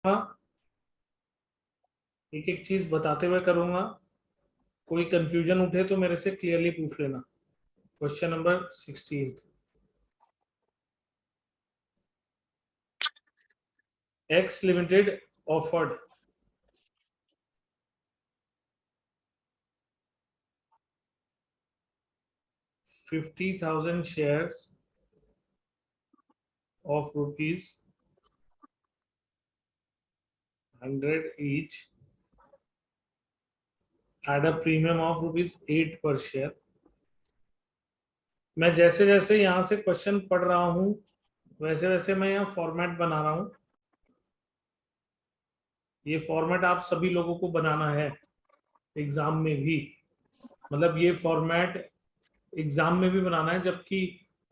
हाँ, एक एक चीज बताते हुए करूंगा। कोई कंफ्यूजन उठे तो मेरे से क्लियरली पूछ लेना। Question number 16। X limited offered 50,000 shares of rupees 100 each at a premium of rupees 8 per share। मैं जैसे जैसे यहाँ से क्वेश्चन पढ़ रहा हूँ वैसे वैसे मैं यहाँ फॉर्मेट बना रहा हूँ। ये फॉर्मेट आप सभी लोगों को बनाना है एग्जाम में भी। मतलब ये फॉर्मेट एग्जाम में भी बनाना है, जबकि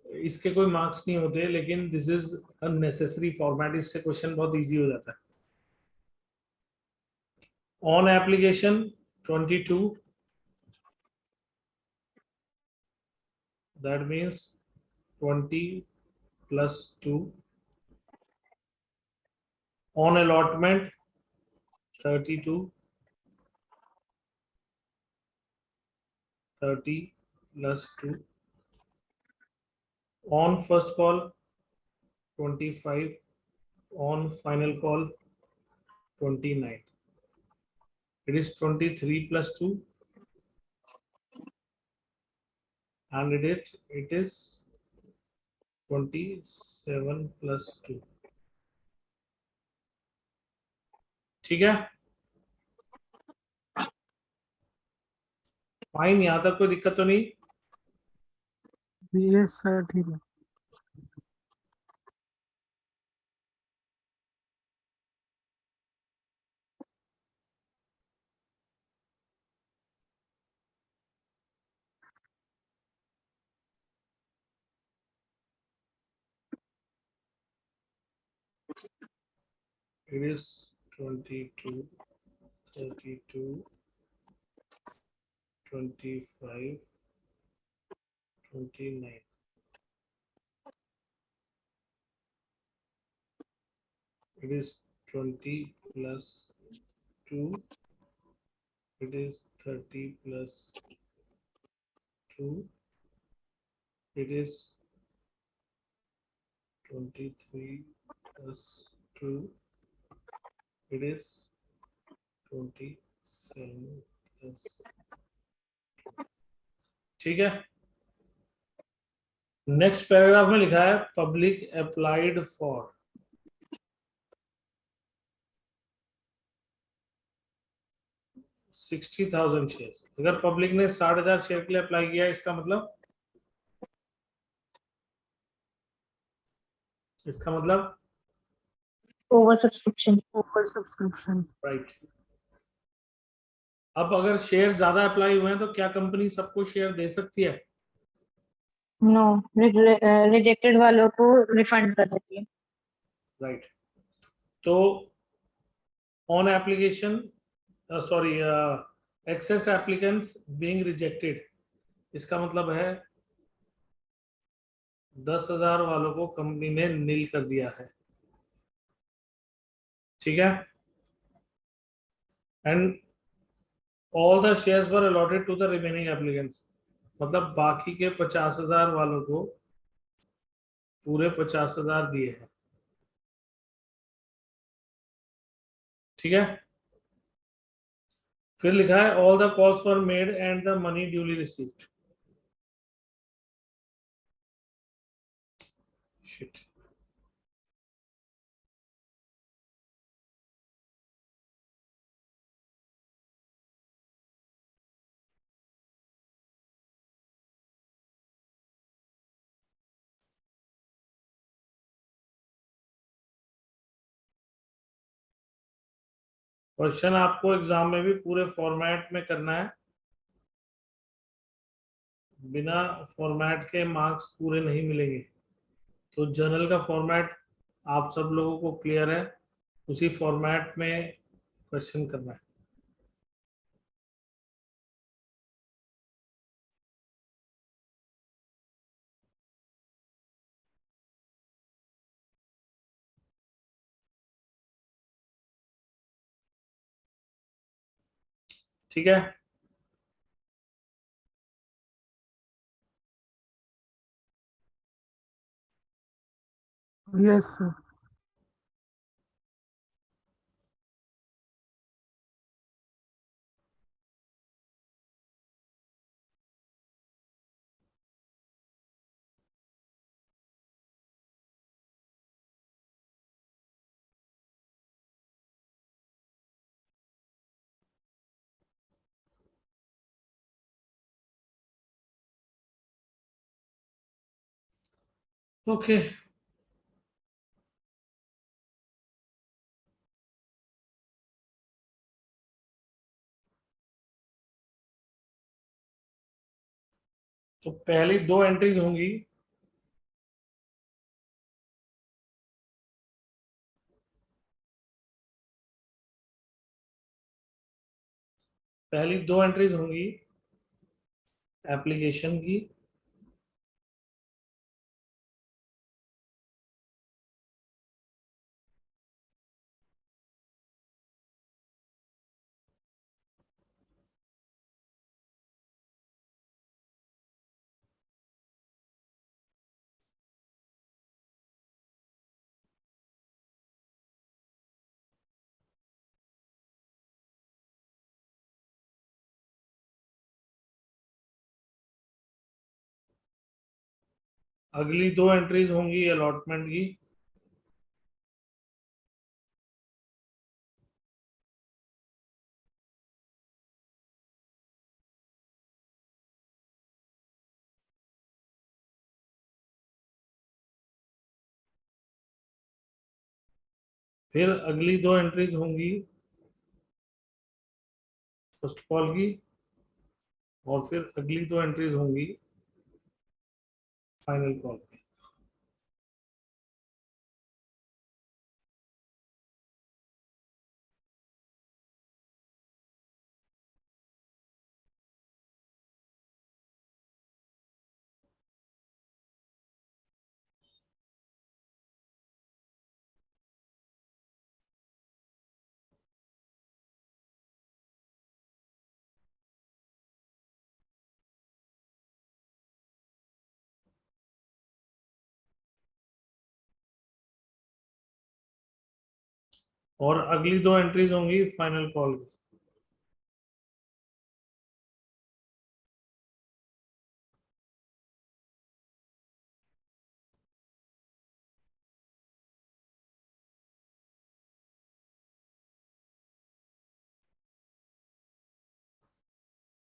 इसके कोई मार्क्स नहीं होते, लेकिन दिस इज अननेसेसरी फॉर्मेट। इससे क्वेश्चन बहुत इजी हो जाता है। On application 22, that means 20 plus 2। On allotment 32, 30 plus 2। On first call 25, on final call 29। It is 23 plus 2 and it is 27 plus 2। ठीक है, फाइन। यहाँ तक कोई दिक्कत तो नहीं? यस सर, ठीक है। It is 22, 32, 25, 29। It is 20 plus 2, it is 30 plus 2, it is 23 plus 2, it is 27 plus। ठीक है, नेक्स्ट पैराग्राफ में लिखा है पब्लिक अप्लाइड फॉर 60,000 शेयर। अगर पब्लिक ने 60,000 शेयर के लिए अप्लाई किया, इसका मतलब over subscription. Over subscription. Right. अब अगर शेयर ज्यादा अप्लाई हुए हैं तो क्या कंपनी सबको शेयर दे सकती है? नो, रिजेक्टेड वालों को रिफंड कर देती है। राइट। तो on application, sorry, excess applicants being rejected, इसका मतलब है 10,000 वालों को कंपनी ने नील कर दिया है। ठीक है, and all the shares were allotted to the remaining applicants, मतलब बाकी के 50,000 वालों को पूरे 50,000 दिए हैं। ठीक है, फिर लिखा है all the calls were made and the money duly received. Shit. Question आपको एग्जाम में भी पूरे फॉर्मेट में करना है। बिना फॉर्मेट के मार्क्स पूरे नहीं मिलेंगे। तो जर्नल का फॉर्मेट आप सब लोगों को क्लियर है, उसी फॉर्मेट में क्वेश्चन करना है। ठीक है। Yes sir. ओके, तो पहली दो एंट्रीज होंगी, पहली दो एंट्रीज होंगी एप्लीकेशन की, अगली दो एंट्रीज होंगी अलॉटमेंट की, फिर अगली दो एंट्रीज होंगी फर्स्ट कॉल की, और फिर अगली दो एंट्रीज होंगी फाइनल कॉल की। और अगली दो एंट्रीज होंगी फाइनल कॉल की।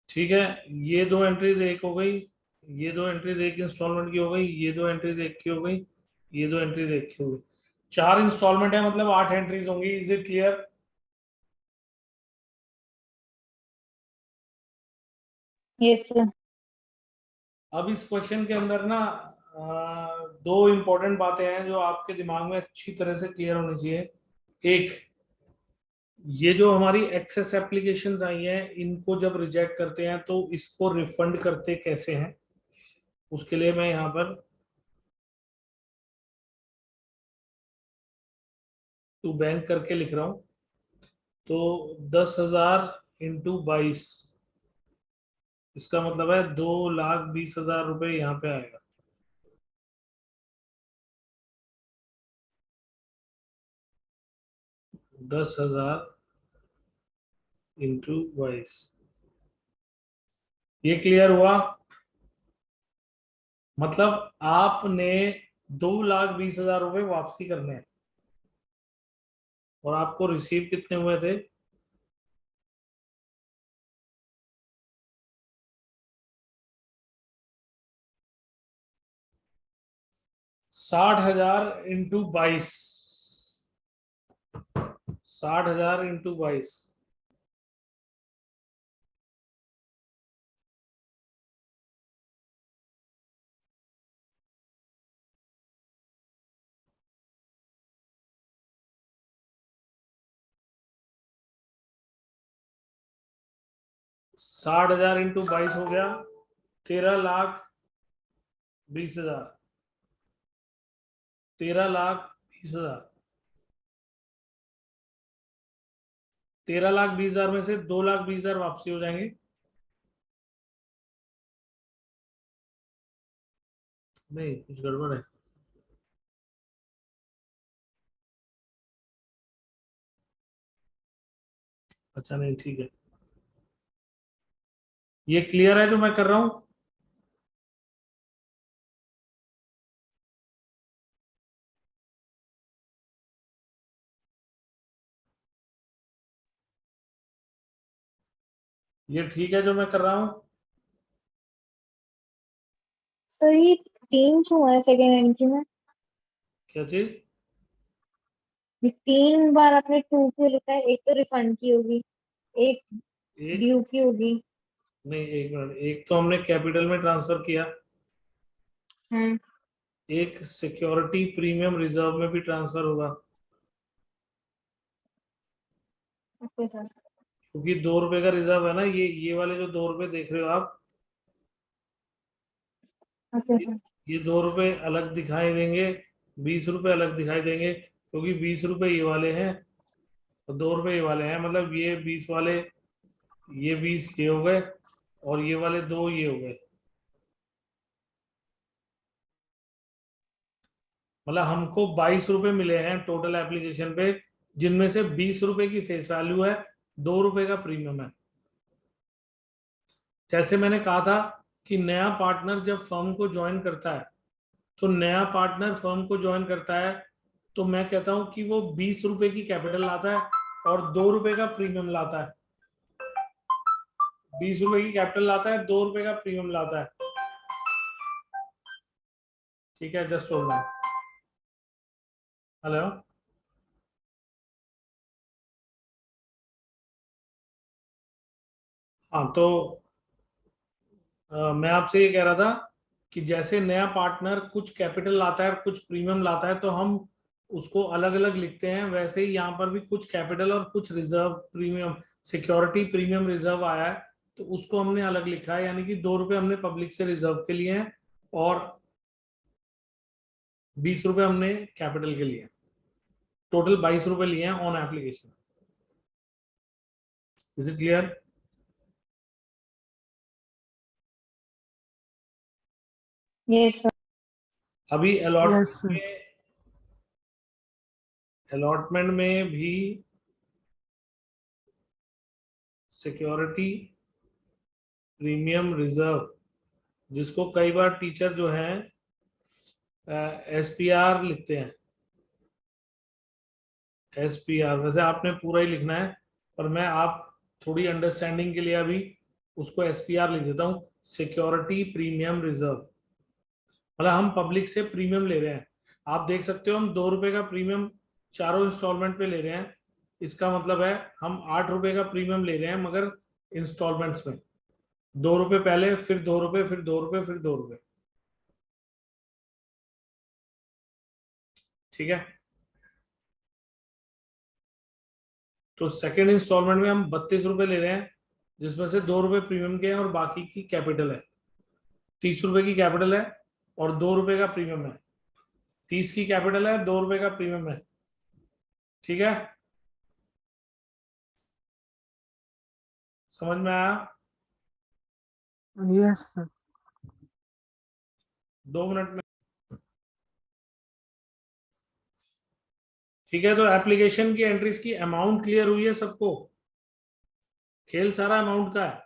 ठीक है, ये दो एंट्रीज एक हो गई, ये दो एंट्रीज एक इंस्टॉलमेंट की हो गई, ये दो एंट्रीज एक की हो गई, ये दो एंट्रीज एक की हो गई। चार इंस्टॉलमेंट है, मतलब 8 एंट्रीज होंगी। Is it clear? Yes sir. अब इस क्वेश्चन के अंदर ना दो इंपॉर्टेंट बातें हैं जो आपके दिमाग में अच्छी तरह से क्लियर होनी चाहिए। एक, ये जो हमारी एक्सेस एप्लीकेशंस आई हैं, इनको जब रिजेक्ट करते हैं तो इसको रिफंड करते कैसे हैं, उसके लिए मैं यहाँ पर टू बैंक करके लिख रहा हूँ। तो 10,000 × 22, इसका मतलब है 2,20,000 रुपये यहाँ पे आएगा। 10,000 × 22, ये क्लियर हुआ? मतलब आपने 2,20,000 रुपये वापसी करने हैं, और आपको रिसीव कितने हुए थे? 60,000 × 22, 60,000 × 22, 60,000 × 22 हो गया 13,20,000, 13,20,000। 13,20,000 में से 2,20,000 वापसी हो जाएंगे। नहीं, कुछ गड़बड़ है। अच्छा, नहीं, ठीक है। ये क्लियर है जो मैं कर रहा हूं? ये ठीक है जो मैं कर रहा हूं? सर ये 3 क्यों है सेकेंड एंट्री में? क्या चीज? ये 3 बार आपने 2 क्यों लिखा है? एक तो रिफंड की होगी, एक एक ड्यू की होगी। नहीं, एक मिनट। एक तो हमने कैपिटल में ट्रांसफर किया, हम्म। एक सिक्योरिटी प्रीमियम रिजर्व में भी ट्रांसफर होगा, ओके सर। क्योंकि 2 रुपए का रिजर्व है ना। ये वाले जो 2 रुपए देख रहे हो आप, ओके ये सर। ये 2 रुपए अलग दिखाई देंगे, 20 रुपए अलग दिखाई देंगे, क्योंकि 20 रुपए ये वाले हैं और 2 रुपए ये वाले हैं। मतलब ये 20 वाले, ये 20 ये हो गए, और ये वाले 2 ये हो गए। मतलब हमको 22 रुपए मिले हैं टोटल एप्लीकेशन पे, जिनमें से 20 रुपए की फेस वैल्यू है, 2 रुपए का प्रीमियम है। जैसे मैंने कहा था कि नया पार्टनर जब फर्म को ज्वाइन करता है, तो नया पार्टनर फर्म को ज्वाइन करता है, तो मैं कहता हूं कि वो 20 रुपए की कैपिटल लाता है और 2 रुपए का प्रीमियम लाता है। 20 रुपए की कैपिटल लाता है, 2 रुपए का प्रीमियम लाता है। ठीक है, जस्ट होल्ड ऑन। हेलो। हाँ, तो मैं आपसे ये कह रहा था कि जैसे नया पार्टनर कुछ कैपिटल लाता है और कुछ प्रीमियम लाता है, तो हम उसको अलग अलग लिखते हैं। वैसे ही यहाँ पर भी कुछ कैपिटल और कुछ reserve premium, security premium reserve आया है, तो उसको हमने अलग लिखा है। यानी कि 2 रुपए हमने पब्लिक से रिजर्व के लिए हैं और 20 रुपए हमने कैपिटल के लिए। टोटल 22 रुपए लिए हैं on application. Is it clear? Yes sir. अभी यस सर। अलॉटमेंट में भी सिक्योरिटी प्रीमियम रिजर्व, जिसको कई बार टीचर जो है SPR लिखते हैं। SPR वैसे आपने पूरा ही लिखना है, पर मैं आप थोड़ी अंडरस्टैंडिंग के लिए अभी उसको SPR लिख देता हूँ, सिक्योरिटी प्रीमियम रिजर्व। मतलब हम पब्लिक से प्रीमियम ले रहे हैं। आप देख सकते हो हम 2 रुपए का प्रीमियम चारों इंस्टॉलमेंट पे ले रहे हैं। इसका मतलब है हम 8 रुपए का प्रीमियम ले रहे हैं, मगर इंस्टॉलमेंट्स में 2 रुपए पहले, फिर 2 रुपए, फिर 2 रुपए, फिर 2 रुपए। ठीक है, तो सेकेंड इंस्टॉलमेंट में हम 32 रुपए ले रहे हैं, जिसमें से 2 रुपए प्रीमियम के हैं और बाकी की कैपिटल है। 30 रुपए की कैपिटल है और 2 रुपए का प्रीमियम है। 30 की कैपिटल है, 2 रुपए का प्रीमियम है। ठीक है, समझ में आया? Yes sir. 2 मिनट में। ठीक है, तो एप्लीकेशन की एंट्रीज की अमाउंट क्लियर हुई है सबको? खेल सारा अमाउंट का है।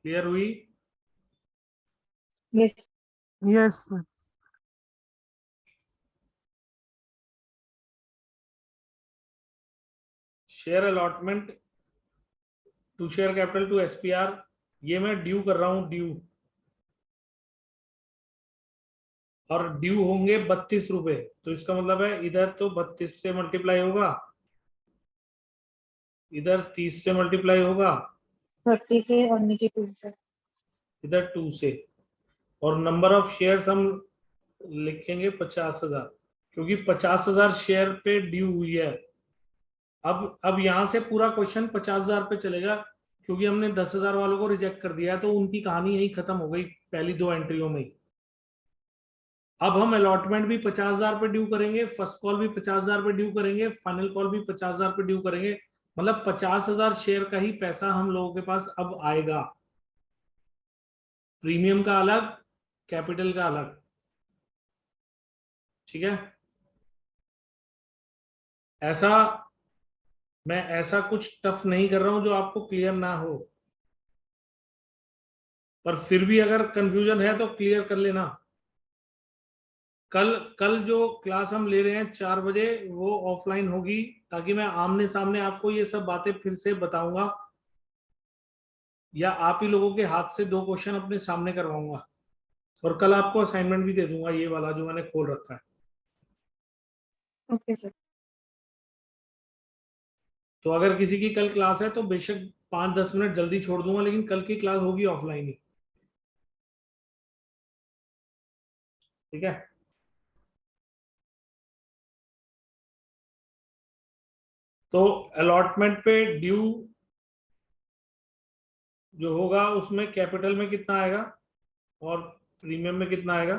क्लियर हुई? Yes. Yes sir. Share allotment to share capital to SPR, ये मैं ड्यू कर रहा हूं, ड्यू। और ड्यू होंगे 32 रुपए, तो इसका मतलब है इधर तो 32 से मल्टीप्लाई होगा, इधर 30 से मल्टीप्लाई होगा, 30 से और नीचे 2 से। इधर 2 से, और नंबर ऑफ शेयर्स हम लिखेंगे 50,000, क्योंकि 50,000 शेयर पे ड्यू हुई है। अब यहां से पूरा क्वेश्चन 50,000 पे चलेगा, क्योंकि हमने 10,000 वालों को रिजेक्ट कर दिया है, तो उनकी कहानी यही खत्म हो गई पहली 2 एंट्रियों में ही। अब हम अलॉटमेंट भी 50,000 पे ड्यू करेंगे, फर्स्ट कॉल भी 50,000 पे ड्यू करेंगे, फाइनल कॉल भी 50,000 पे ड्यू करेंगे। मतलब 50,000 शेयर का ही पैसा हम लोगों के पास अब आएगा। प्रीमियम का अलग, कैपिटल का अलग। ठीक है। ऐसा मैं ऐसा कुछ टफ नहीं कर रहा हूं जो आपको क्लियर ना हो, पर फिर भी अगर कंफ्यूजन है तो क्लियर कर लेना। कल कल जो क्लास हम ले रहे हैं 4 बजे, वो ऑफलाइन होगी, ताकि मैं आमने सामने आपको ये सब बातें फिर से बताऊंगा, या आप ही लोगों के हाथ से 2 क्वेश्चन अपने सामने करवाऊंगा। और कल आपको असाइनमेंट भी दे दूंगा, ये वाला जो मैंने खोल रखा है। Okay sir. तो अगर किसी की कल क्लास है तो बेशक 5-10 मिनट जल्दी छोड़ दूंगा, लेकिन कल की क्लास होगी ऑफलाइन ही। ठीक है। तो अलॉटमेंट पे ड्यू जो होगा उसमें कैपिटल में कितना आएगा और प्रीमियम में कितना आएगा?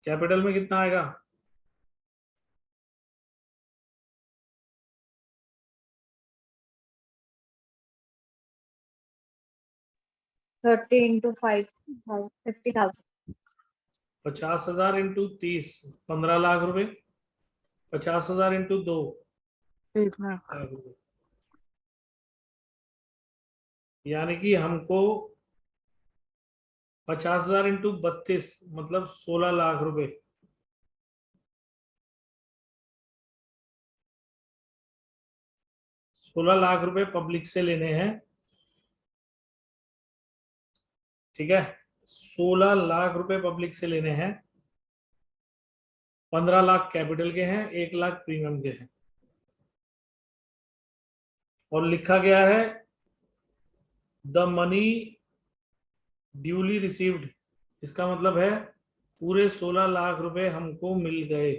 कैपिटल में कितना आएगा? 30 into 5, 50,000। 50,000 इंटू 30, 15 लाख रुपए। 50,000 इंटू 2, 1 लाख। लाख रुपए। यानी कि हमको 50,000 इंटू 32 मतलब 16 लाख रुपए। 16 लाख रुपए पब्लिक से लेने हैं। ठीक है। 16 लाख रुपए पब्लिक से लेने हैं। 15 लाख कैपिटल के हैं, 1 लाख प्रीमियम के हैं। और लिखा गया है द मनी ड्यूली रिसीव्ड। इसका मतलब है पूरे 16 लाख रुपए हमको मिल गए।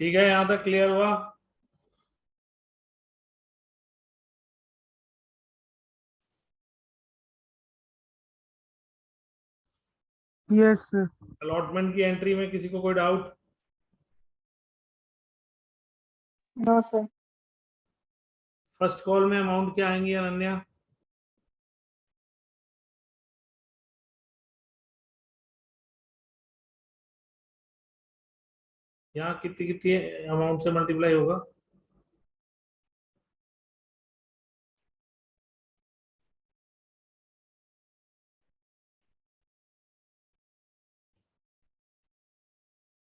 ठीक है, यहां तक क्लियर हुआ? Yes sir. अलॉटमेंट की एंट्री में किसी को कोई doubt? No sir. First call में अमाउंट क्या आएंगी अनन्या? यहाँ कितनी कितनी अमाउंट से मल्टीप्लाई होगा?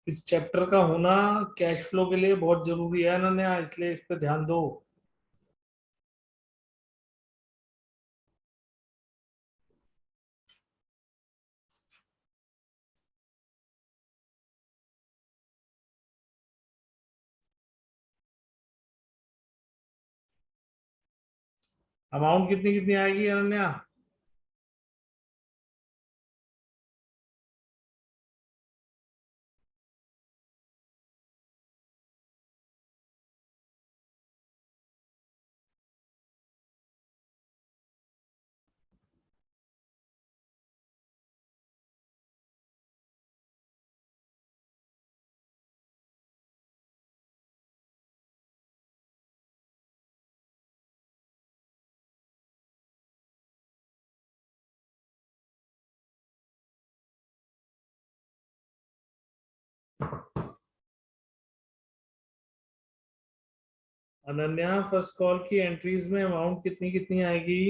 इस चैप्टर का होना कैश फ्लो के लिए बहुत जरूरी है अनन्या, इसलिए इस पे ध्यान दो। अमाउंट कितनी कितनी आएगी अनन्या? अनन्या, फर्स्ट कॉल की एंट्रीज में अमाउंट कितनी कितनी आएगी?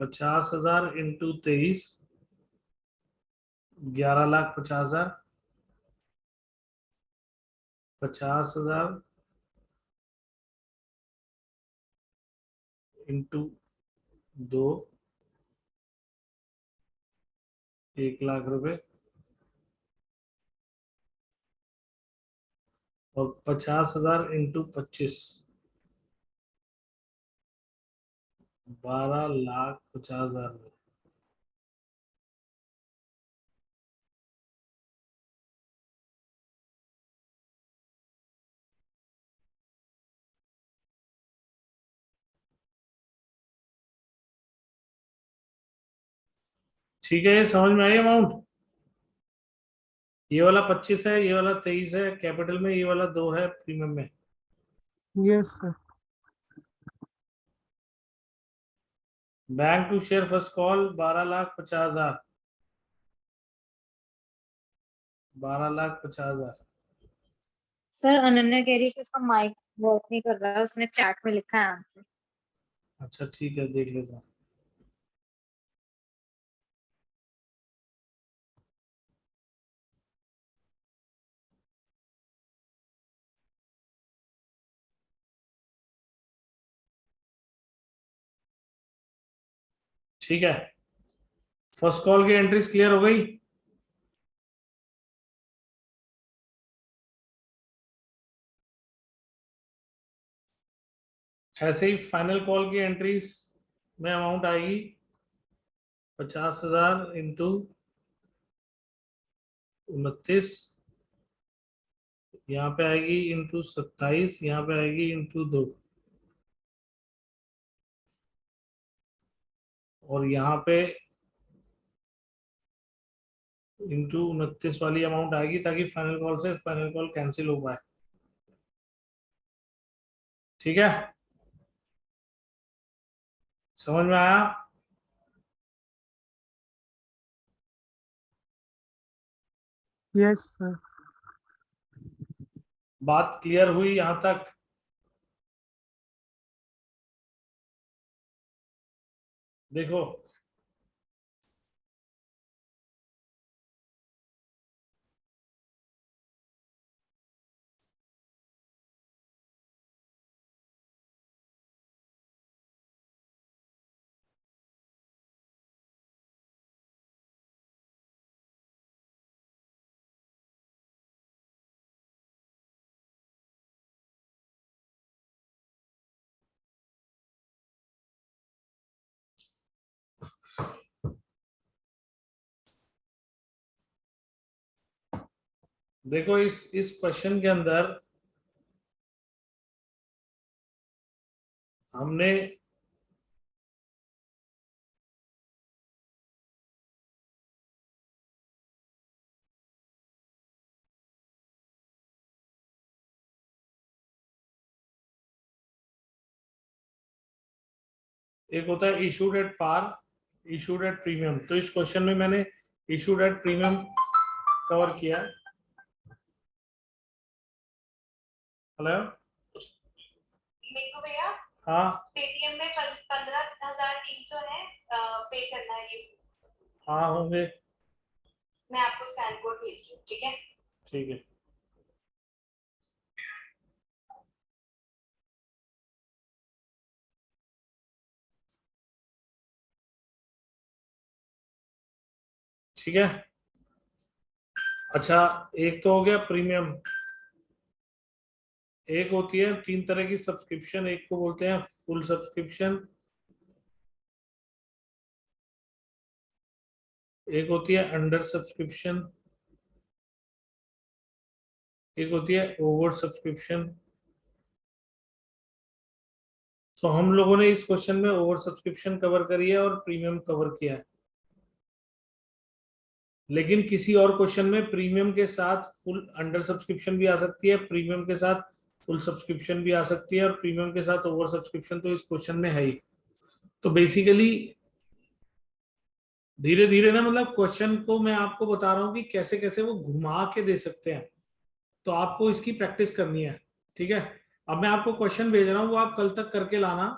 50,000 इंटू 23, 11,50,000, 50,000 इंटू 2, 1,00,000 रुपए, और 50,000 इंटू 25, 12,50,000 रुपए। ठीक है, ये समझ में आई अमाउंट? ये वाला 25 है, ये वाला 23 है कैपिटल में, ये वाला 2 है प्रीमियम में। Yes sir. Bank to share first call 12,50,000, 12,50,000। Sir Ananya कह रही है कि उसका माइक वर्क नहीं कर रहा है, उसने चैट में लिखा है आंसर। अच्छा ठीक है, देख लेता हूँ। ठीक है, फर्स्ट कॉल की एंट्रीज क्लियर हो गई। ऐसे ही फाइनल कॉल की एंट्रीज में अमाउंट आएगी 50,000 इंटू 29, यहाँ पे आएगी इंटू 27, यहाँ पे आएगी इंटू 2, और यहाँ पे इंटू 29 वाली अमाउंट आएगी, ताकि फाइनल कॉल से फाइनल कॉल कैंसिल हो पाए। ठीक है, समझ में आया? Yes sir. बात क्लियर हुई यहां तक? देखो, देखो इस क्वेश्चन के अंदर हमने एक होता है issued at par, issued at premium. तो इस क्वेश्चन में मैंने इशूड एट प्रीमियम कवर किया। हेलो, मिंटू भैया, हाँ पेटीएम में 15,300 है, पे करना है ये। हाँ होंगे, मैं आपको स्कैन कोड भेज रही हूँ, ठीक है? ठीक है। ठीक है, अच्छा, एक तो हो गया प्रीमियम। एक होती है 3 तरह की सब्सक्रिप्शन, एक को बोलते हैं फुल सब्सक्रिप्शन, एक होती है अंडर सब्सक्रिप्शन, एक होती है ओवर सब्सक्रिप्शन। तो हम लोगों ने इस क्वेश्चन में ओवर सब्सक्रिप्शन कवर करी है और प्रीमियम कवर किया है, लेकिन किसी और क्वेश्चन में प्रीमियम के साथ फुल अंडर सब्सक्रिप्शन भी आ सकती है, प्रीमियम के साथ फुल सब्सक्रिप्शन भी आ सकती है, और प्रीमियम के साथ ओवर सब्सक्रिप्शन तो इस क्वेश्चन में है ही। तो बेसिकली धीरे धीरे ना, मतलब क्वेश्चन को मैं आपको बता रहा हूँ कि कैसे कैसे वो घुमा के दे सकते हैं, तो आपको इसकी प्रैक्टिस करनी है। ठीक है, अब मैं आपको क्वेश्चन भेज रहा हूँ, वो आप कल तक करके लाना।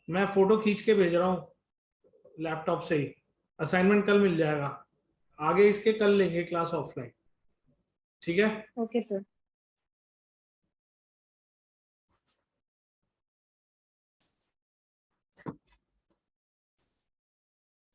मैं फोटो खींच के भेज रहा हूँ, लैपटॉप से ही। असाइनमेंट कल मिल जाएगा, आगे इसके कल लेंगे क्लास ऑफलाइन, ठीक है। Okay sir.